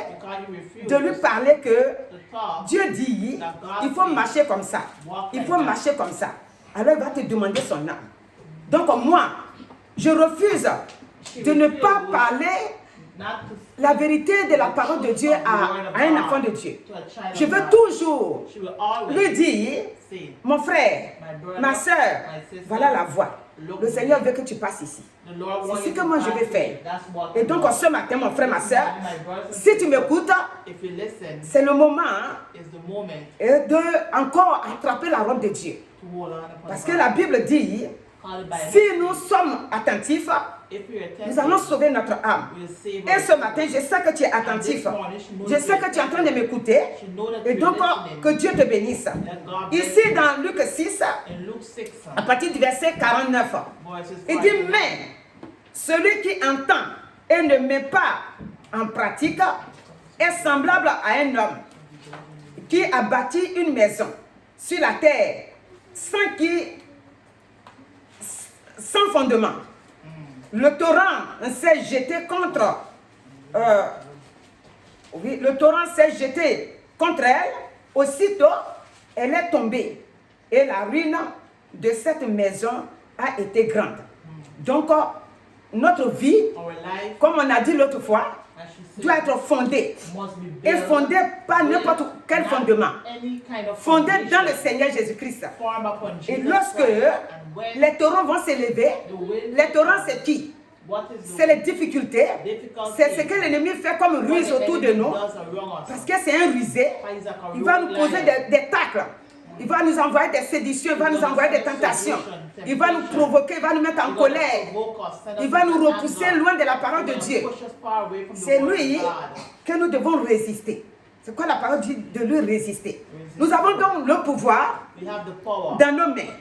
de lui parler que Dieu dit, il faut marcher comme ça. Il faut marcher comme ça. Alors il va te demander son âme. Donc moi, je refuse de ne pas parler la vérité de la parole de Dieu à un enfant de Dieu. Je veux toujours lui dire, mon frère, ma soeur, voilà la voie. Le Seigneur veut que tu passes ici. C'est ce que moi je vais faire. Et donc ce matin, mon frère, ma soeur, si tu m'écoutes, c'est le moment de encore attraper la robe de Dieu. Parce que la Bible dit, si nous sommes attentifs, nous allons sauver notre âme. Et ce matin, je sais que tu es attentif. Je sais que tu es en train de m'écouter. Et donc, que Dieu te bénisse. Ici, dans Luc 6, à partir du verset 49, il dit, mais celui qui entend et ne met pas en pratique est semblable à un homme qui a bâti une maison sur la terre sans fondement. Le torrent s'est jeté contre elle. Aussitôt, elle est tombée. Et la ruine de cette maison a été grande. Donc, notre vie, comme on a dit l'autre fois, doit être fondée. Et fondée par n'importe quel fondement. Fondée dans le Seigneur Jésus-Christ. Et lorsque les torrents vont s'élever, les torrents c'est qui? C'est les difficultés. C'est ce que l'ennemi fait comme ruse autour de nous. Parce que c'est un rusé. Il va nous poser des tacles. Il va nous envoyer des séductions, il va nous envoyer des tentations. Il va nous provoquer, il va nous mettre en colère. Il va nous repousser loin de la parole de Dieu. C'est lui que nous devons résister. C'est quoi la parole dit de lui résister? Nous avons donc le pouvoir dans nos mains.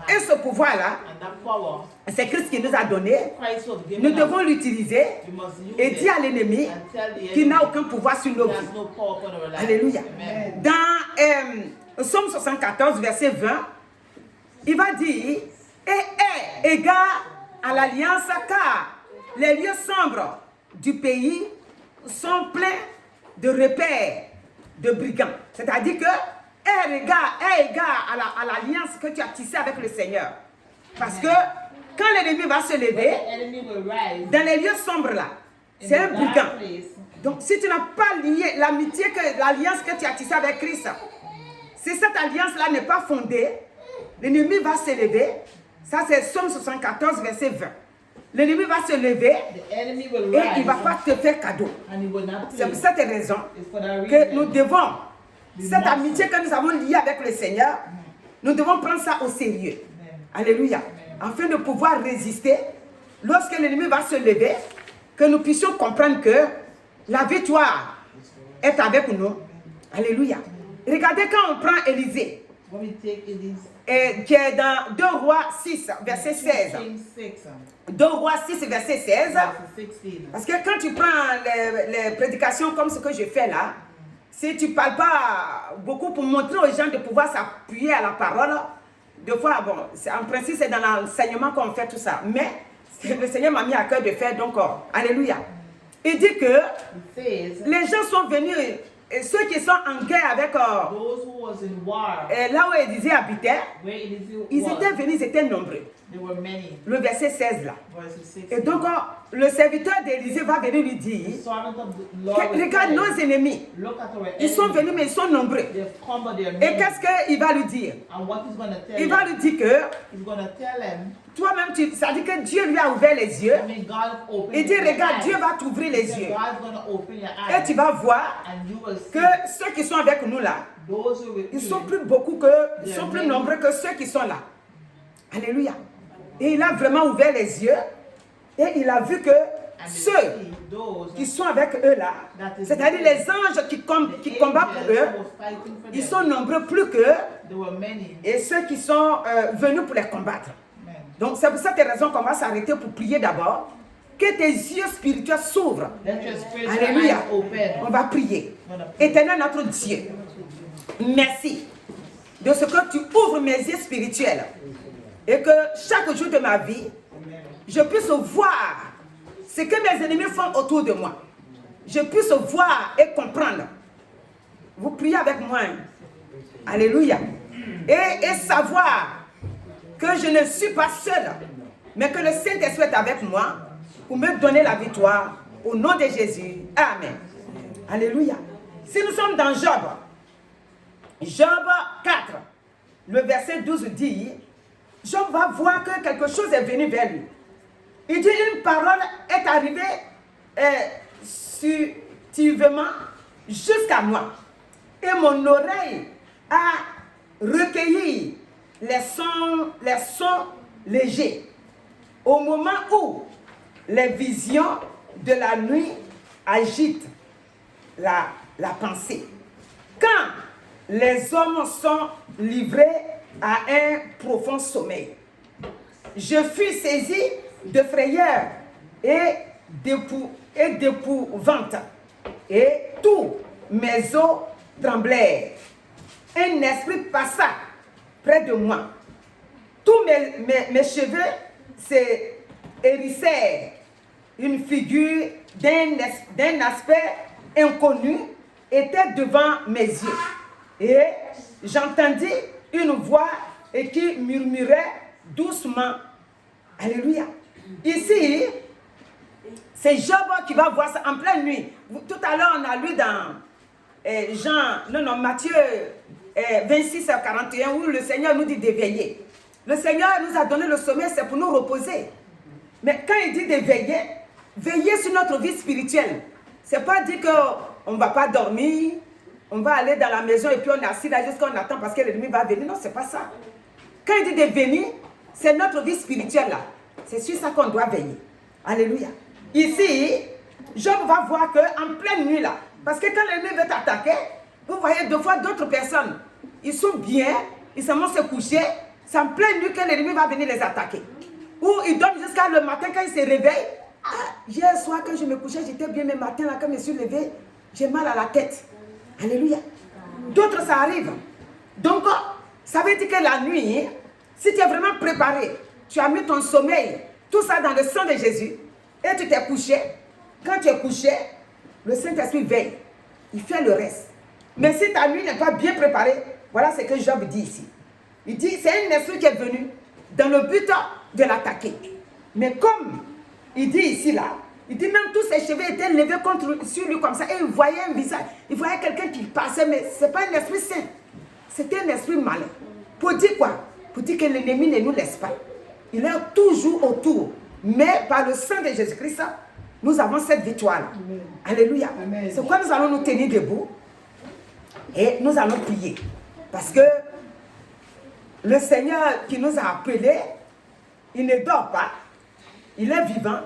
Et ce pouvoir-là, c'est Christ qui nous a donné. Nous devons l'utiliser et dire à l'ennemi qu'il n'a aucun pouvoir sur nos vies. Alléluia. Dans Psaume 74, verset 20, il va dire, et est égal à l'alliance, car les lieux sombres du pays sont pleins de repères de brigands. C'est-à-dire que est égal à l'alliance que tu as tissée avec le Seigneur. Parce que quand l'ennemi va se lever, dans les lieux sombres là, c'est un brigand. Donc si tu n'as pas lié l'amitié, l'alliance que tu as tissée avec Christ, si cette alliance-là n'est pas fondée, l'ennemi va se lever. Ça, c'est Psaume 74, verset 20. L'ennemi va se lever et il ne va pas te faire cadeau. C'est pour cette raison que nous devons, cette amitié que nous avons liée avec le Seigneur, nous devons prendre ça au sérieux. Alléluia. Afin de pouvoir résister, lorsque l'ennemi va se lever, que nous puissions comprendre que la victoire est avec nous. Alléluia. Regardez quand on prend Élisée, qui est dans 2 Rois 6, verset 16. 2 Rois 6, verset 16. Parce que quand tu prends les prédications comme ce que je fais là, si tu ne parles pas beaucoup pour montrer aux gens de pouvoir s'appuyer à la parole, des fois, bon, en principe, c'est dans l'enseignement qu'on fait tout ça. Mais le Seigneur m'a mis à cœur de faire, donc, alléluia. Il dit que les gens sont venus. Et ceux qui sont en guerre avec là où Élisée habitait, ils étaient venus, ils étaient nombreux. Le verset 16 là. Et donc le serviteur d'Élisée va venir lui dire, regarde nos ennemis, ils sont venus mais ils sont nombreux. Et qu'est-ce qu'il va lui dire? Il va lui dire que toi-même, ça dit que Dieu lui a ouvert les yeux. Il dit, regarde, Dieu va t'ouvrir les yeux. Et tu vas voir que ceux qui sont avec nous là, ils sont plus nombreux que ceux qui sont là. Alléluia. Et il a vraiment ouvert les yeux et il a vu que ceux qui sont avec eux là, c'est-à-dire les anges qui combattent pour eux, ils sont nombreux plus qu'eux et ceux qui sont venus pour les combattre. Donc c'est pour cette raison qu'on va s'arrêter pour prier d'abord. Que tes yeux spirituels s'ouvrent. Alléluia. On va prier. Éternel notre Dieu, merci de ce que tu ouvres mes yeux spirituels et que chaque jour de ma vie, je puisse voir ce que mes ennemis font autour de moi. Je puisse voir et comprendre. Vous priez avec moi. Alléluia. Et savoir que je ne suis pas seul, mais que le Saint-Esprit est avec moi pour me donner la victoire au nom de Jésus. Amen. Alléluia. Si nous sommes dans Job 4, le verset 12 dit, Job va voir que quelque chose est venu vers lui. Il dit, une parole est arrivée subtilement jusqu'à moi. Et mon oreille a recueilli les sons légers. Au moment où les visions de la nuit agitent la pensée. Quand les hommes sont livrés à un profond sommeil, je fus saisi de frayeur et d'épouvante, et tous mes os tremblèrent. Un esprit passa près de moi. Tous mes cheveux s'hérissèrent. Une figure d'un aspect inconnu était devant mes yeux. Et j'entendis une voix qui murmurait doucement. Alléluia. Ici, c'est Job qui va voir ça en pleine nuit. Tout à l'heure, on a lu dans Matthieu 26:41, où le Seigneur nous dit de veiller. Le Seigneur nous a donné le sommeil, c'est pour nous reposer. Mais quand il dit de veiller, veiller sur notre vie spirituelle. C'est pas dire qu'on ne va pas dormir, on va aller dans la maison et puis on est assis là jusqu'à on attend parce que l'ennemi va venir. Non, c'est pas ça. Quand il dit de venir, c'est notre vie spirituelle là. C'est sur ça qu'on doit veiller. Alléluia. Ici, Job va voir qu'en pleine nuit là, parce que quand l'ennemi veut t'attaquer, vous voyez deux fois d'autres personnes, ils sont bien, ils se vont se coucher, c'est en pleine nuit que l'ennemi va venir les attaquer. Ou ils dorment jusqu'à le matin quand ils se réveillent. Ah, hier soir quand je me couchais, j'étais bien, mais matin là quand je me suis levé, j'ai mal à la tête. Alléluia. D'autres ça arrive. Donc, ça veut dire que la nuit, si tu es vraiment préparé, tu as mis ton sommeil, tout ça dans le sang de Jésus, et tu t'es couché. Quand tu es couché, le Saint-Esprit veille. Il fait le reste. Mais si ta nuit n'est pas bien préparée, voilà ce que Job dit ici. Il dit, c'est un esprit qui est venu dans le but de l'attaquer. Mais comme il dit ici là, il dit même tous ses cheveux étaient levés sur lui comme ça, et il voyait un visage, il voyait quelqu'un qui passait, mais ce n'est pas un esprit saint. C'était un esprit malin. Pour dire quoi? Pour dire que l'ennemi ne nous laisse pas. Il est toujours autour. Mais par le sang de Jésus-Christ, nous avons cette victoire. Alléluia. C'est pourquoi nous allons nous tenir debout et nous allons prier. Parce que le Seigneur qui nous a appelés, il ne dort pas. Il est vivant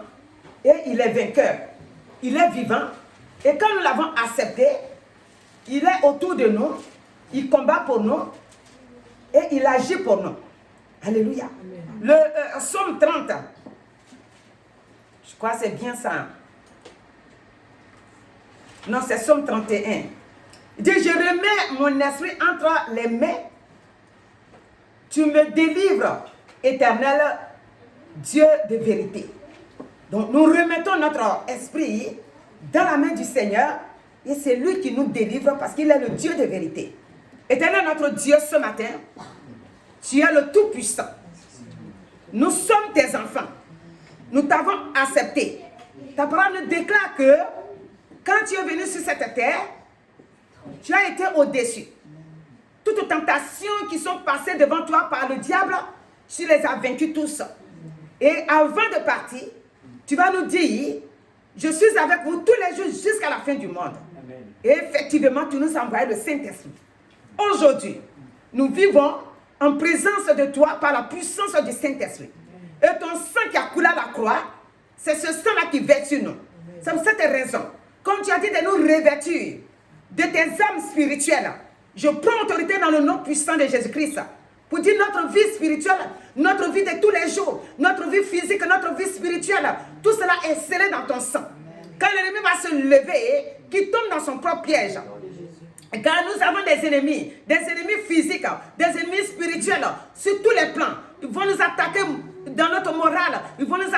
et il est vainqueur. Il est vivant et quand nous l'avons accepté, il est autour de nous, il combat pour nous et il agit pour nous. Alléluia. Le psaume 30, je crois que c'est bien ça. Non, c'est psaume 31. Il dit, je remets mon esprit entre les mains. Tu me délivres, éternel Dieu de vérité. Donc nous remettons notre esprit dans la main du Seigneur et c'est lui qui nous délivre parce qu'il est le Dieu de vérité. Éternel notre Dieu, ce matin, tu es le Tout-Puissant. Nous sommes tes enfants. Nous t'avons accepté. Ta parole nous déclare que quand tu es venu sur cette terre, tu as été au-dessus. Toutes les tentations qui sont passées devant toi par le diable, tu les as vaincus tous. Et avant de partir, tu vas nous dire, je suis avec vous tous les jours jusqu'à la fin du monde. Amen. Et effectivement, tu nous envoies le Saint-Esprit. Aujourd'hui, nous vivons en présence de toi par la puissance du Saint-Esprit. Et ton sang qui a coulé à la croix, c'est ce sang-là qui veille sur nous. C'est pour cette raison, comme tu as dit de nous revêtir de tes âmes spirituelles, je prends autorité dans le nom puissant de Jésus-Christ pour dire notre vie spirituelle, notre vie de tous les jours, notre vie physique, notre vie spirituelle, tout cela est scellé dans ton sang. Quand l'ennemi va se lever, qu'il tombe dans son propre piège. Car nous avons des ennemis physiques, des ennemis spirituels sur tous les plans. Ils vont nous attaquer dans notre morale, ils vont nous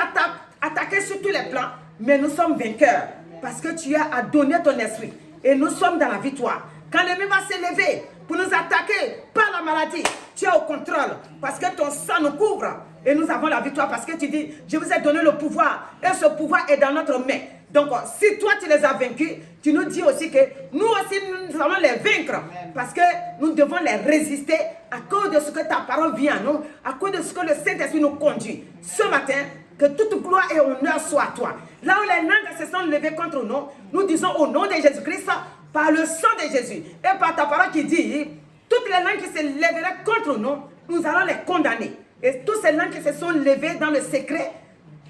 attaquer sur tous les plans, mais nous sommes vainqueurs parce que tu as donné ton esprit et nous sommes dans la victoire. Quand l'ennemi va se lever pour nous attaquer par la maladie, tu es au contrôle parce que ton sang nous couvre et nous avons la victoire parce que tu dis, je vous ai donné le pouvoir et ce pouvoir est dans notre main. Donc, si toi tu les as vaincus, tu nous dis aussi que nous aussi nous allons les vaincre parce que nous devons les résister à cause de ce que ta parole vient à nous, à cause de ce que le Saint-Esprit nous conduit. Ce matin, que toute gloire et honneur soit à toi. Là où les langues se sont levées contre nous, nous disons au nom de Jésus-Christ, par le sang de Jésus et par ta parole qui dit, toutes les langues qui se lèveraient contre nous, nous allons les condamner. Et tous ces langues qui se sont levées dans le secret,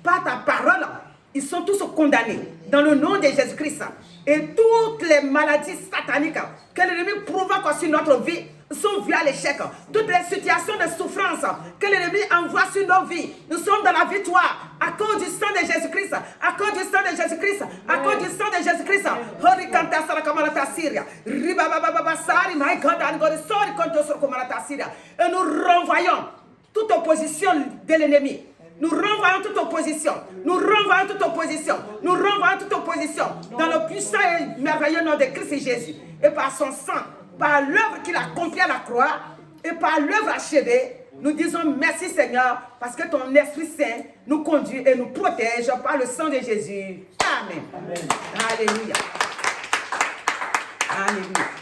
par ta parole, ils sont tous condamnés dans le nom de Jésus-Christ. Et toutes les maladies sataniques que l'ennemi provoque sur notre vie sont vues à l'échec. Toutes les situations de souffrance que l'ennemi envoie sur nos vies, nous sommes dans la victoire à cause du sang de Jésus-Christ, à cause du sang de Jésus-Christ, à cause du sang de Jésus-Christ. Et nous renvoyons toute opposition de l'ennemi. Nous renvoyons toute opposition. Nous renvoyons toute opposition. Nous renvoyons toute opposition dans le puissant et merveilleux nom de Christ Jésus. Et par son sang, par l'œuvre qu'il a accomplie à la croix et par l'œuvre achevée, nous disons merci Seigneur parce que ton Esprit Saint nous conduit et nous protège par le sang de Jésus. Amen. Amen. Alléluia. Alléluia.